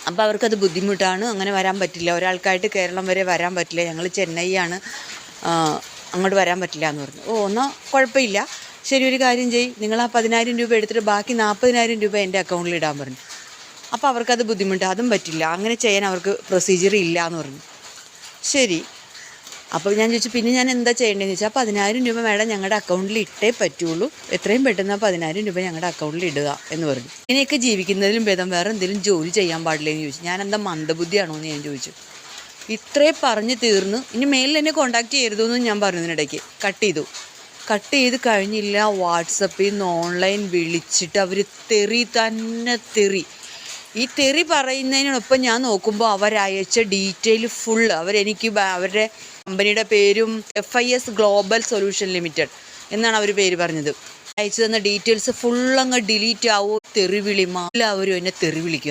അപ്പോൾ അവർക്കത് ബുദ്ധിമുട്ടാണ്, അങ്ങനെ വരാൻ പറ്റില്ല, ഒരാൾക്കായിട്ട് കേരളം വരെ വരാൻ പറ്റില്ല, ഞങ്ങൾ ചെന്നൈയാണ്, അങ്ങോട്ട് വരാൻ പറ്റില്ല എന്ന് പറഞ്ഞു. എന്നാൽ കുഴപ്പമില്ല, ശരി, ഒരു കാര്യം ചെയ്യ്, നിങ്ങൾ ആ 10,000 രൂപ എടുത്തിട്ട് ബാക്കി 40,000 രൂപ എൻ്റെ അക്കൗണ്ടിൽ ഇടാൻ പറഞ്ഞു. അപ്പോൾ അവർക്കത് ബുദ്ധിമുട്ട്, അതും പറ്റില്ല, അങ്ങനെ ചെയ്യാൻ അവർക്ക് പ്രൊസീജിയർ ഇല്ല എന്ന് പറഞ്ഞു. ശരി. അപ്പോൾ ഞാൻ ചോദിച്ചു, പിന്നെ ഞാൻ എന്താ ചെയ്യേണ്ടതെന്ന് ചോദിച്ചാൽ, 10,000 രൂപ മേഡം ഞങ്ങളുടെ അക്കൗണ്ടിൽ ഇട്ടേ പറ്റുള്ളൂ, എത്രയും പെട്ടെന്ന് 10,000 രൂപ ഞങ്ങളുടെ അക്കൗണ്ടിൽ ഇടുക എന്ന് പറഞ്ഞു. ഇങ്ങനെയൊക്കെ ജീവിക്കുന്നതിലും ഭേദം വേറെ എന്തെങ്കിലും ജോലി ചെയ്യാൻ പാടില്ലെന്ന് ചോദിച്ചു. ഞാൻ എന്താ മന്ദബുദ്ധിയാണോ എന്ന് ഞാൻ ചോദിച്ചു. ഇത്രേ പറഞ്ഞ് തീർന്നു. ഇനി മേലിൽ എന്നെ കോൺടാക്ട് ചെയ്യരുതെന്ന് ഞാൻ പറഞ്ഞതിനിടയ്ക്ക് കട്ട് ചെയ്ത് കഴിഞ്ഞില്ല. വാട്സപ്പിൽ നിന്ന് ഓൺലൈൻ വിളിച്ചിട്ട് അവർ തെറി. ഈ തെറി പറയുന്നതിനൊപ്പം ഞാൻ നോക്കുമ്പോൾ അവരയച്ച ഡീറ്റെയിൽ ഫുൾ, അവരെനിക്ക് അവരുടെ കമ്പനിയുടെ പേരും FIS ഗ്ലോബൽ സൊല്യൂഷൻ ലിമിറ്റഡ് എന്നാണ് അവർ പേര് പറഞ്ഞത്. അയച്ചു തന്ന ഡീറ്റെയിൽസ് ഫുൾ അങ്ങ് ഡിലീറ്റ് ആവുമോ, തെറിവിളി, എല്ലാവരും എന്നെ തെറി വിളിക്കുക.